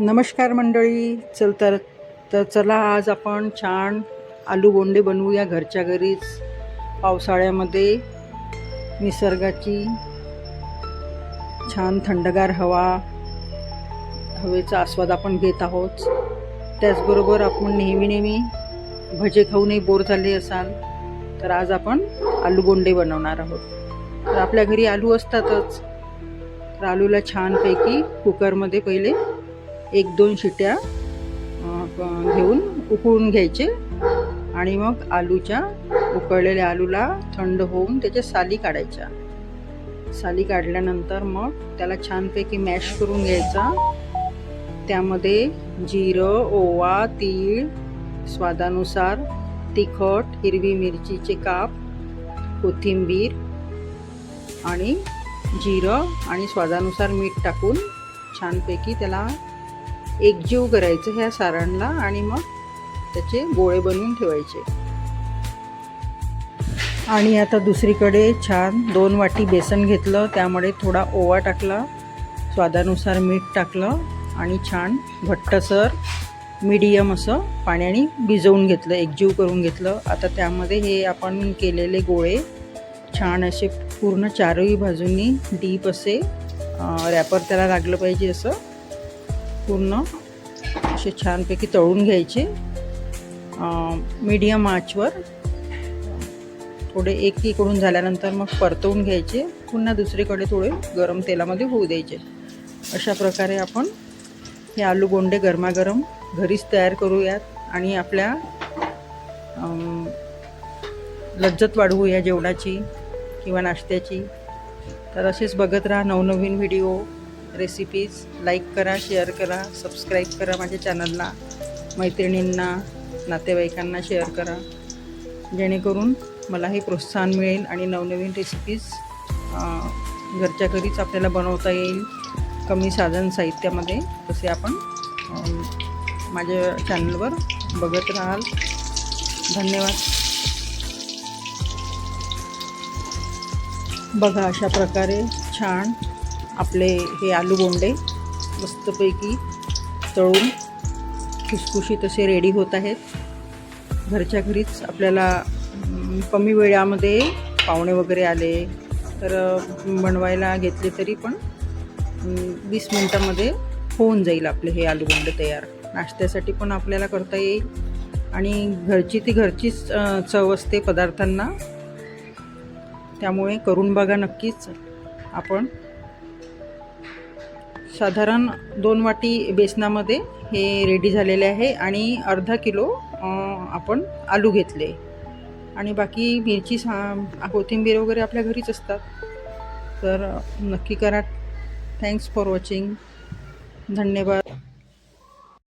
नमस्कार मंडळी. तर चला आज आपण छान आलू बोंडे बनवूया घरच्या घरीच. पावसाळ्यामध्ये निसर्गाची छान थंडगार हवेचा आस्वाद आपण घेत आहोत. त्याचबरोबर आपण नेहमी भजे खाऊनही बोर झाले असाल तर आज आपण आलू बोंडे बनवणार आहोत. तर आपल्या घरी आलू असतातच. तर आलूला छानपैकी कुकरमध्ये पहिले 1-2 शिट्या घेऊन उकळून घ्यायचे आणि मग उकळलेल्या आलूला थंड होऊन त्याच्या साली काढायच्या. साली काढल्यानंतर मग त्याला छानपैकी मॅश करून घ्यायचा. त्यामध्ये जिरं, ओवा, तीळ, स्वादानुसार तिखट, हिरवी मिरचीचे काप, कोथिंबीर आणि जिरं आणि स्वादानुसार मीठ टाकून छानपैकी त्याला एकजीव करायचं ह्या सारणला आणि मग त्याचे गोळे बनवून ठेवायचे. आणि आता दुसरीकडे छान 2 वाटी बेसन घेतलं, त्यामध्ये थोडा ओवा टाकला, स्वादानुसार मीठ टाकलं आणि छान घट्टसर मीडियम असं पाण्याने भिजवून घेतलं, एकजीव करून घेतलं. आता त्यामध्ये हे आपण केलेले गोळे छान असे पूर्ण चारही बाजूंनी डीप असे रॅपर त्याला लागलं पाहिजे असं पूर्ण असे छानपैकी तळून घ्यायचे. मीडियम आचवर थोडे एकीकडून झाल्यानंतर मग परतवून घ्यायचे. पुन्हा दुसरीकडे थोडे गरम तेलामध्ये होऊ द्यायचे. अशा प्रकारे आपण हे आलू बोंडे गरमागरम घरीच तयार करूयात आणि आपल्या लज्जत वाढवूया जेवणाची किंवा नाश्त्याची. तर असेच बघत राहा नवनवीन व्हिडिओ, रेसिपीज. लाईक करा, शेअर करा, सबस्क्राईब करा माझ्या चॅनलला. मैत्रिणींना, नातेवाईकांना शेअर करा, जेणेकरून मलाही प्रोत्साहन मिळेल आणि नवनवीन रेसिपीज घरच्या घरीच आपल्याला बनवता येईल कमी साधन साहित्यामध्ये. तसे आपण माझ्या चॅनलवर बघत राहाल. धन्यवाद. बघा अशा प्रकारे छान आपले हे आलू बोंडे मस्तपैकी तळून खुसखुशीत असे रेडी होत आहेत. घरच्या घरीच आपल्याला कमी वेळामध्ये पाहुणे वगैरे आले तर बनवायला घेतले तरी पण 20 मिनटामध्ये होऊन जाईल आपले हे आलू बोंडे तयार. नाश्त्यासाठी पण आपल्याला करता येईल आणि घरचीच चव असते पदार्थांना. त्यामुळे करून बघा नक्कीच. आपण साधारण 2 वाटी बेसनामध्ये हे रेडी झालेले आहे आणि अर्धा किलो आपण आलू घेतले आणि बाकी मिरची, कोथिंबीर वगैरे आपल्या घरीच असतात. तर नक्की करा. Thanks for watching. धन्यवाद.